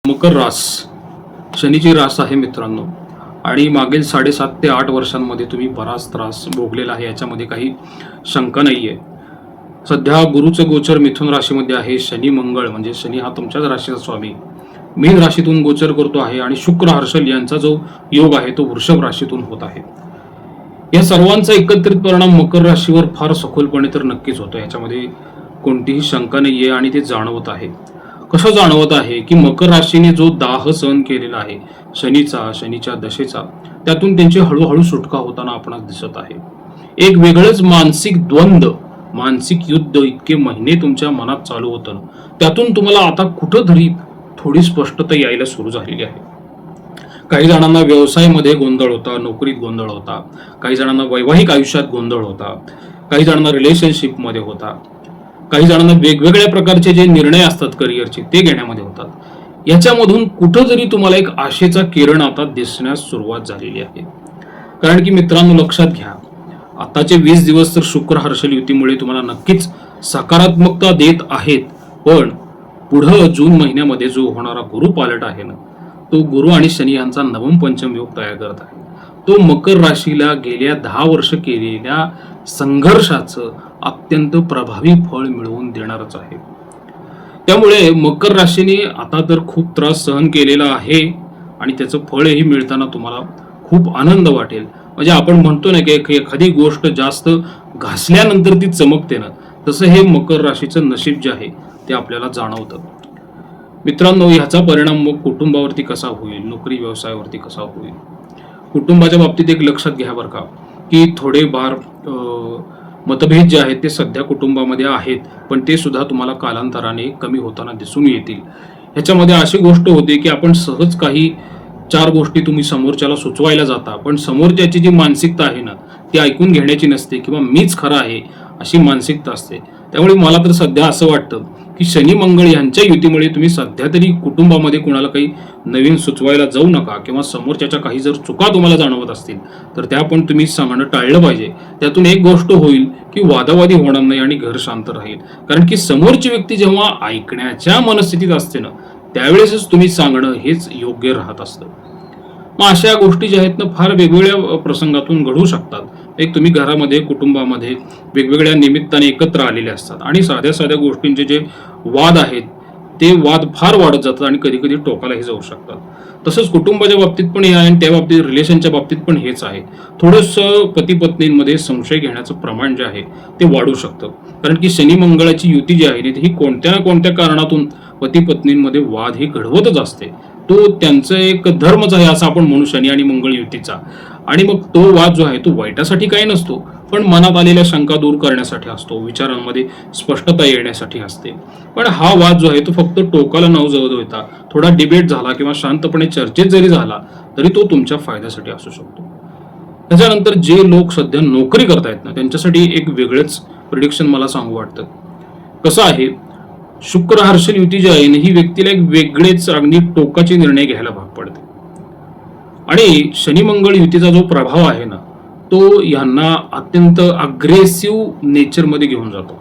मकर रास शनीची रास आहे मित्रांनो. आणि मागील 7.5 ते 8 वर्षांमध्ये तुम्ही बराच त्रास भोगलेला आहे, याच्यामध्ये काही शंका नाहीये. सध्या गुरुचं गोचर मिथुन राशीमध्ये आहे. शनी मंगळ म्हणजे शनी हा तुमच्याच राशीचा स्वामी मीन राशीतून गोचर करतो आहे आणि शुक्र हर्षल यांचा जो योग आहे तो वृषभ राशीतून होत आहे. या सर्वांचा एकत्रित परिणाम मकर राशीवर फार सखोलपणे तर नक्कीच होतो, याच्यामध्ये कोणतीही शंका नाहीये. आणि ते जाणवत आहे. कसं जाणवत आहे की मकर राशीने जो दाह सहन केलेला आहे शनीच्या दशेचा, त्यातून त्यांची हळूहळू सुटका होताना आपणास दिसत आहे. एक वेगळंच मानसिक द्वंद्व, मानसिक युद्ध इतके महिने तुमच्या मनात चालू होतं, त्यातून तुम्हाला आता कुठंतरी थोडी स्पष्टता यायला सुरू झालेली आहे. काही जणांना व्यवसायामध्ये गोंधळ होता, नोकरीत गोंधळ होता, काही जणांना वैवाहिक आयुष्यात गोंधळ होता, काही जणांना रिलेशनशिपमध्ये होता, काही जणांना वेगवेगळ्या प्रकारचे जे निर्णय असतात करिअरचे ते घेण्यामध्ये होतात. याच्यामधून कुठंतरी तुम्हाला एक आशेचा किरण आता दिसण्यास सुरुवात झालेली आहे. कारण की मित्रांनो, लक्षात घ्या, आताचे 20 दिवस तर शुक्र हर्षल युतीमुळे तुम्हाला नक्कीच सकारात्मकता देत आहेत. पण पुढं जून महिन्यामध्ये जो होणारा गुरु पालट आहे ना, तो गुरु आणि शनी यांचा नवम पंचम योग तयार करत आहे. तो मकर राशीला गेल्या 10 वर्ष केलेल्या संघर्षाचं अत्यंत प्रभावी फळ मिळवून देणारच आहे. त्यामुळे मकर राशीने आता तर खूप त्रास सहन केलेला आहे आणि त्याचं फळही मिळताना तुम्हाला खूप आनंद वाटेल. म्हणजे आपण म्हणतो ना की एखादी गोष्ट जास्त घासल्यानंतर ती चमकते ना, तसं हे मकर राशीचं नशीब जे आहे ते आपल्याला जाणवतं. मित्रांनो, ह्याचा परिणाम मग कुटुंबावरती कसा होईल, नोकरी व्यवसायावरती कसा होईल. कुटुंबाच्या बाबतीत एक लक्षात घ्या बरं का, की थोडेफार मतभेद जे आहेत ते सध्या कुटुंबामध्ये आहेत, पण ते सुद्धा तुम्हाला कालांतराने कमी होताना दिसून येतील. ह्याच्यामध्ये अशी गोष्ट होते की आपण सहज काही 4 गोष्टी तुम्ही समोरच्याला सुचवायला जाता, पण समोरच्याची जी मानसिकता आहे ना ती ऐकून घेण्याची नसते किंवा मीच खरा आहे अशी मानसिकता असते. त्यामुळे मला तर सध्या असं वाटतं की शनी मंगळ यांच्या युतीमुळे तुम्ही सध्या तरी कुटुंबामध्ये कोणाला काही नवीन सुचवायला जाऊ नका, किंवा समोरच्याच्या काही जर चुका तुम्हाला जाणवत असतील तर त्या पण तुम्ही सांगणं टाळलं पाहिजे. त्यातून एक गोष्ट होईल की वादावादी होणार नाही आणि घर शांत राहील. कारण की समोरची व्यक्ती जेव्हा ऐकण्याच्या मनस्थितीत असते ना, त्यावेळेसच तुम्ही सांगणं हेच योग्य राहत असतं. मग अशा गोष्टी ज्या आहेत ना फार वेगवेगळ्या प्रसंगातून घडू शकतात. एक तुम्ही घरामध्ये कुटुंबामध्ये वेगवेगळ्या निमित्ताने एकत्र आलेले असतात आणि साध्या साध्या गोष्टींचे जे वाद आहेत ते वाद फार वाढत जातात आणि कधी कधी टोकालाही जाऊ शकतात. तसंच कुटुंबाच्या बाबतीत पण हे आहे आणि त्या बाबतीत रिलेशनच्या बाबतीत पण हेच आहे. थोडंसं पती पत्नींमध्ये संशय घेण्याचं प्रमाण जे आहे ते वाढू शकतं. कारण की शनी मंगळाची युती जी आहे ही कोणत्या ना कोणत्या कारणातून पती पत्नींमध्ये वाद ही घडवतच असते. तो त्यांचं एक धर्मच आहे असं आपण म्हणू, शनी आणि मंगळ युतीचा. आणि मग तो वाद जो आहे तो वाईटासाठी काही नसतो, पण मनात आलेल्या शंका दूर करण्यासाठी असतो, विचारांमध्ये स्पष्टता येण्यासाठी असते. पण हा वाद जो आहे तो फक्त टोकाला न देता थोडा डिबेट झाला किंवा शांतपणे चर्चेत जरी झाला तरी तो तुमच्या फायद्यासाठी असू शकतो. त्याच्यानंतर जे लोक सध्या नोकरी करतायत ना, त्यांच्यासाठी एक वेगळंच प्रिडिक्शन मला सांगू वाटतं. कसं आहे, शुक्र हर्षल युती जी आहे ही व्यक्तीला एक वेगळेच अगदी टोकाचे निर्णय घ्यायला भाग पडते. आणि शनी मंगळ युतीचा जो प्रभाव आहे ना तो यांना अत्यंत अग्रेसिव्ह नेचरमध्ये घेऊन जातो.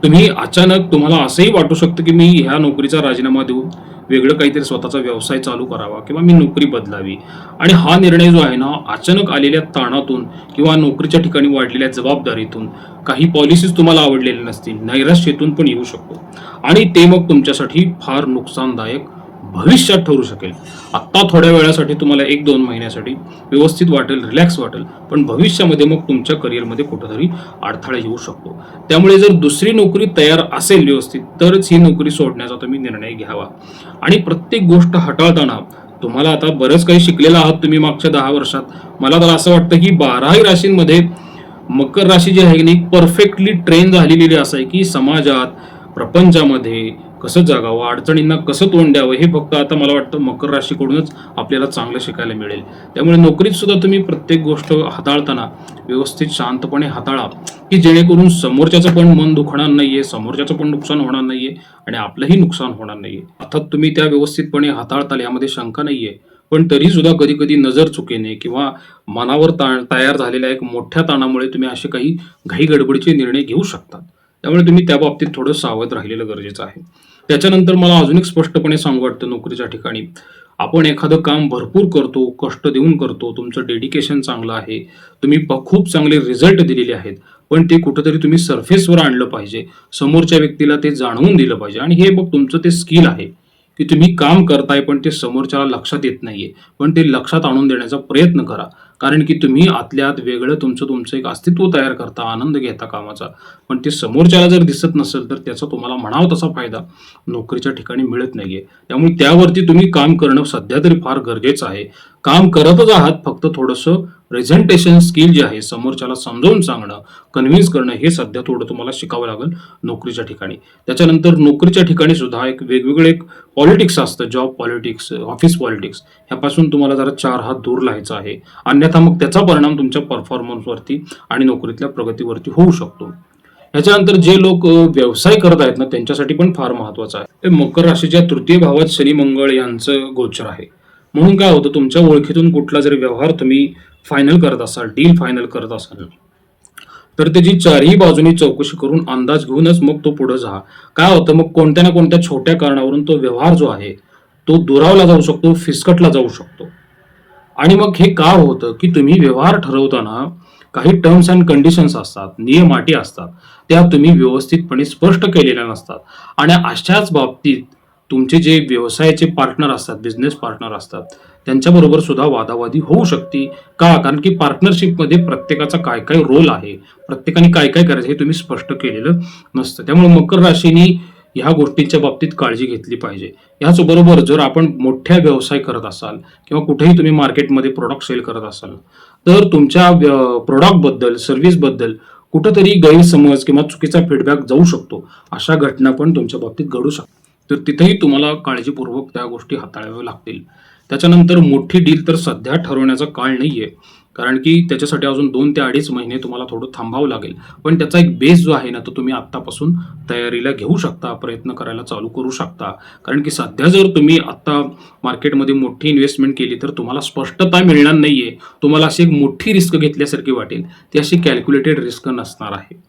तुम्ही अचानक तुम्हाला असंही वाटू शकतं की मी ह्या नोकरीचा राजीनामा देऊन वेगळं काहीतरी स्वतःचा व्यवसाय चालू करावा किंवा मी नोकरी बदलावी. आणि हा निर्णय जो आहे ना अचानक आलेल्या ताणातून किंवा नोकरीच्या ठिकाणी वाढलेल्या जबाबदारीतून, काही पॉलिसीज तुम्हाला आवडलेल्या नसतील, नैराश्यातून पण येऊ शकतो. आणि ते मग तुमच्यासाठी फार नुकसानदायक भविष्यात ठरू शकेल. आत्ता थोड्या वेळासाठी तुम्हाला 1-2 महिन्यासाठी व्यवस्थित वाटेल, रिलॅक्स वाटेल, पण भविष्यामध्ये मग तुमच्या करिअरमध्ये कुठेतरी अडथळा येऊ शकतो. त्यामुळे जर दुसरी नोकरी तयार असेल व्यवस्थित तरच ही नोकरी सोडण्याचा तुम्ही निर्णय घ्यावा. आणि प्रत्येक गोष्ट हाताळताना तुम्हाला आता बरंच काही शिकलेला आहात तुम्ही मागच्या 10 वर्षात. मला तर असं वाटतं की 12ही राशींमध्ये मकर राशी जी आहे की परफेक्टली ट्रेन झालेली असं आहे की समाजात, प्रपंचामध्ये कसं जगावं, अडचणींना कसं तोंड द्यावं हे फक्त आता मला वाटतं मकर राशीकडूनच आपल्याला चांगलं शिकायला मिळेल. त्यामुळे नोकरीत सुद्धा तुम्ही प्रत्येक गोष्ट हाताळताना व्यवस्थित शांतपणे हाताळा, की जेणेकरून समोरच्याचं पण मन दुखणार नाहीये, समोरच्याचं पण नुकसान होणार नाहीये आणि आपलंही नुकसान होणार नाहीये. अर्थात तुम्ही त्या व्यवस्थितपणे हाताळताल यामध्ये शंका नाहीये. पण तरी सुद्धा कधी कधी नजर चुकीने किंवा मनावर तयार झालेल्या एक मोठ्या ताणामुळे तुम्ही असे काही घाई गडबडीचे निर्णय घेऊ शकता. त्यामुळे तुम्ही त्या बाबतीत थोडं सावध राहिलेलं गरजेचं आहे. त्याच्यानंतर मला अजून एक स्पष्टपणे सांगू वाटतं नोकरीच्या ठिकाणी, आपण एखादं काम भरपूर करतो, कष्ट देऊन करतो, तुमचं डेडिकेशन चांगलं आहे, तुम्ही खूप चांगले रिझल्ट दिलेले आहेत, पण ते कुठेतरी तुम्ही सरफेसवर आणलं पाहिजे, समोरच्या व्यक्तीला ते जाणवून दिलं पाहिजे. आणि हे मग तुमचं ते स्किल आहे की तुम्ही काम करताय पण ते समोरच्याला लक्षात येत नाहीये, पण ते लक्षात आणून देण्याचा प्रयत्न करा. कारण की तुम्ही आतल्या आत वेगळं तुमचं एक अस्तित्व तयार करता, आनंद घेता कामाचा, पण ते समोरच्याला जर दिसत नसेल तर त्याचा तुम्हाला म्हणावा तसा फायदा नोकरीच्या ठिकाणी मिळत नाहीये. त्यामुळे त्यावरती तुम्ही काम करणं सध्या तरी फार गरजेचं आहे. काम करतच आहात, फक्त थोडंसं प्रेझेंटेशन स्किल जे आहे, समोरच्याला समजावून सांगणं, कन्व्हिन्स करणं, हे सध्या थोडं तुम्हाला शिकावं लागेल नोकरीच्या ठिकाणी. त्याच्यानंतर नोकरीच्या ठिकाणी सुद्धा एक वेगवेगळे एक पॉलिटिक्स असतं, जॉब पॉलिटिक्स, ऑफिस पॉलिटिक्स, ह्यापासून तुम्हाला जरा 4 हात दूर राहायचं आहे. अन्यथा मग त्याचा परिणाम तुमच्या परफॉर्मन्सवरती आणि नोकरीतल्या प्रगतीवरती होऊ शकतो. याच्यानंतर जे लोक व्यवसाय करत आहेत ना, त्यांच्यासाठी पण फार महत्वाचं आहे. हे मकर राशीच्या तृतीय भावात शनी मंगळ यांचं गोचर आहे. म्हणून काय होतं, तुमच्या ओळखीतून कुठला जरी व्यवहार तुम्ही फायनल करत असाल, डील फायनल करत असाल, तर त्याची चारही बाजूनी चौकशी करून अंदाज घेऊनच मग तो पुढे जा. काय होतं, मग कोणत्या ना कोणत्या छोट्या कारणावरून तो व्यवहार जो आहे तो दुरावला जाऊ शकतो, फिसकटला जाऊ शकतो. आणि मग हे का होतं, की तुम्ही व्यवहार ठरवताना काही टर्म्स अँड कंडिशन्स असतात, नियम अटी असतात, त्या तुम्ही व्यवस्थितपणे स्पष्ट केलेल्या नसतात. आणि अशाच बाबतीत तुमचे जे व्यवसायाचे पार्टनर असतात, बिझनेस पार्टनर असतात, त्यांच्याबरोबर सुद्धा वादावादी होऊ शकते. का? कारण की पार्टनरशिपमध्ये प्रत्येकाचा काय काय रोल आहे, प्रत्येकाने काय काय करायचं हे तुम्ही स्पष्ट केलेलं नसतं. त्यामुळे मकर राशीनी ह्या गोष्टींच्या बाबतीत काळजी घेतली पाहिजे. याचबरोबर जर आपण मोठ्या व्यवसाय करत असाल किंवा कुठेही तुम्ही मार्केटमध्ये प्रोडक्ट सेल करत असाल, तर तुमच्या प्रोडक्टबद्दल, सर्व्हिसबद्दल कुठंतरी गैरसमज किंवा चुकीचा फीडबॅक जाऊ शकतो. अशा घटना पण तुमच्या बाबतीत घडू शकतात. तर तिथेही तुम्हाला काळजीपूर्वक त्या गोष्टी हाताळाव्या लागतील. त्याच्यानंतर मोठी डील तर सध्या ठरवण्याचा काळ नाहीये, कारण की त्याच्यासाठी अजून 2 ते 2.5 महिने तुम्हाला थोडं थांबावं लागेल. पण त्याचा एक बेस जो आहे ना, तो तुम्ही आत्तापासून तयारीला घेऊ शकता, प्रयत्न करायला चालू करू शकता. कारण की सध्या जर तुम्ही आत्ता मार्केटमध्ये मोठी इन्व्हेस्टमेंट केली तर तुम्हाला स्पष्टता मिळणार नाहीये. तुम्हाला अशी एक मोठी रिस्क घेतल्यासारखी वाटेल, ती अशी कॅल्क्युलेटेड रिस्क नसणार आहे.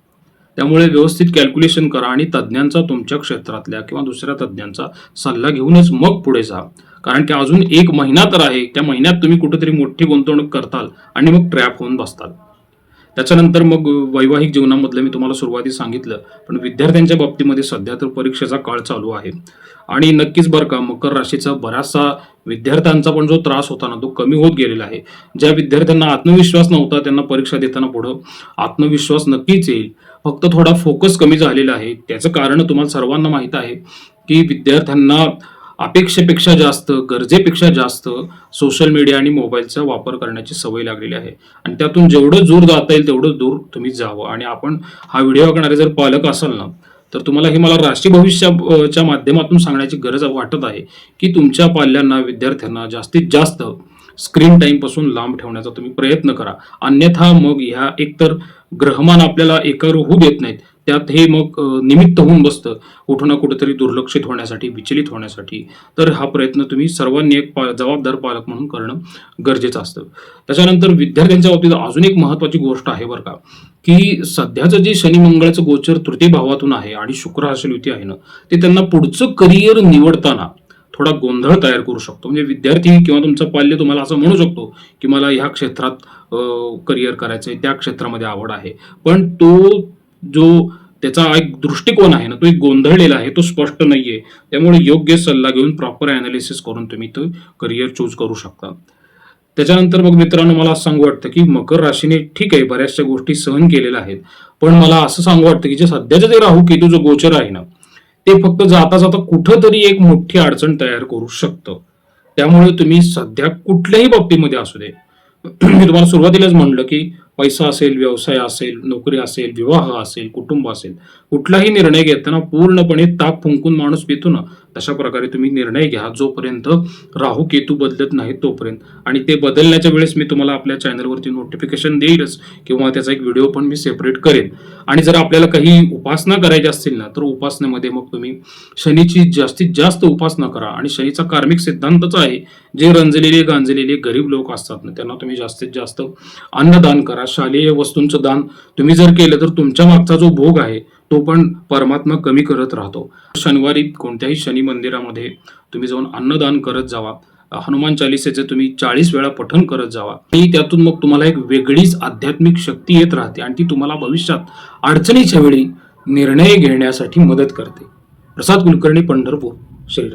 त्यामुळे व्यवस्थित कॅल्क्युलेशन करा आणि तज्ज्ञांचा, तुमच्या क्षेत्रातल्या किंवा दुसऱ्या तज्ज्ञांचा सल्ला घेऊनच मग पुढे जा. कारण की अजून 1 महिना तर आहे, त्या महिन्यात तुम्ही कुठेतरी मोठी गुंतवणूक करताल आणि मग ट्रॅप होऊन बसताल. त्याच्यानंतर मग वैवाहिक जीवनामधलं मी तुम्हाला सुरुवातीस सांगितलं, पण विद्यार्थ्यांच्या बाबतीमध्ये सध्या तर परीक्षेचा काळ चालू आहे. आणि नक्कीच बरं का, मकर राशीचा बराचसा विद्यार्थ्यांचा पण जो त्रास होता ना, तो कमी होत गेलेला आहे. ज्या विद्यार्थ्यांना आत्मविश्वास नव्हता, त्यांना परीक्षा देताना पुढं आत्मविश्वास नक्कीच येईल. फक्त थोडा फोकस कमी झालेला आहे. त्याचं कारण तुम्हाला सर्वांना माहीत आहे, की विद्यार्थ्यांना अपेक्षेपेक्षा जास्त, गरजेपेक्षा जास्त सोशल मीडिया आणि मोबाईलचा वापर करण्याची सवय लागलेली आहे. आणि त्यातून जेवढं दूर जाता येईल तेवढं दूर तुम्ही जावं. आणि आपण हा व्हिडिओ बघणारे जर पालक असाल ना, तर तुम्हाला हे मला राष्ट्रीय भविष्याच्या माध्यमातून सांगण्याची गरज वाटत आहे, की तुमच्या पाल्यांना, विद्यार्थ्यांना जास्तीत जास्त स्क्रीन टाइम पासून लांब ठेवण्याचा तुम्ही प्रयत्न करा. अन्यथा मग ह्या एकतर ग्रहमान आपल्याला एकावर होऊ देत नाहीत, त्यात हे मग निमित्त होऊन बसतं कुठं ना कुठेतरी दुर्लक्षित होण्यासाठी, विचलित होण्यासाठी. तर हा प्रयत्न तुम्ही सर्वांनी एक जबाबदार पालक म्हणून करणं गरजेचं असतं. त्याच्यानंतर विद्यार्थ्यांच्या बाबतीत अजून एक महत्वाची गोष्ट आहे बरं का, की सध्याचं जे शनी मंगळाचं गोचर तृतीय भावातून आहे आणि शुक्र अशी युती आहे ना, ते त्यांना पुढचं करिअर निवडताना थोडा गोंधळ तयार करू शकतो. म्हणजे विद्यार्थी किंवा तुमचा पाल्य तुम्हाला असं म्हणू शकतो, की मला ह्या क्षेत्रात करिअर करायचं आहे, त्या क्षेत्रामध्ये आवड आहे, पण तो जो त्याचा एक दृष्टिकोन आहे ना, तो एक गोंधळलेला आहे, तो स्पष्ट नाहीये. त्यामुळे योग्य सल्ला घेऊन प्रॉपर अनालिसिस करून तुम्ही तो करिअर चूज करू शकता. त्याच्यानंतर मग मित्रांनो, मला असं सांगू वाटतं, की मकर राशीने ठीक आहे बऱ्याचशा गोष्टी सहन केलेल्या आहेत, पण मला असं सांगू वाटतं, की जे सध्याचं जे राहू केतू जो गोचर आहे ना, ते फक्त जाता जाता कुठंतरी एक मोठी अडचण तयार करू शकतं. त्यामुळे तुम्ही सध्या कुठल्याही बाबतीमध्ये असू दे, मी तुम्हाला सुरुवातीलाच म्हणलं, की पैसा असेल, व्यवसाय असेल, नोकरी असेल, विवाह असेल, कुटुंब असेल, कुठलाही निर्णय घेताना पूर्णपणे ताक फुंकून माणूस पितो ना, तशा प्रकारे तुम्ही निर्णय घ्या जोपर्यंत राहू केतू बदलत नाही तोपर्यंत. आणि ते बदलण्याच्या वेळेस मी तुम्हाला आपल्या चॅनलवरती नोटिफिकेशन देईलच किंवा त्याचा एक व्हिडिओ पण मी सेपरेट करेन. आणि जर आपल्याला काही उपासना करायची असतील ना, तर उपासनेमध्ये मग तुम्ही शनीची जास्तीत जास्त उपासना करा. आणि शनीचा कार्मिक सिद्धांतच आहे, जे रंजलेले गांजलेले गरीब लोक असतात ना, त्यांना तुम्ही जास्तीत जास्त अन्नदान करा. शालेय वस्तूंचं दान तुम्ही जर केलं तर तुमच्या मागचा जो भोग आहे तो पण परमात्मा कमी करत राहतो. शनिवारी कोणत्याही शनी मंदिरामध्ये तुम्ही जाऊन अन्नदान करत जावा. हनुमान चालिसेचे तुम्ही 40 वेळा पठण करत जावा आणि त्यातून मग तुम्हाला एक वेगळीच आध्यात्मिक शक्ती येत राहते आणि ती तुम्हाला भविष्यात अडचणीच्या वेळी निर्णय घेण्यासाठी मदत करते. प्रसाद कुलकर्णी, पंढरपूर. श्रीराम.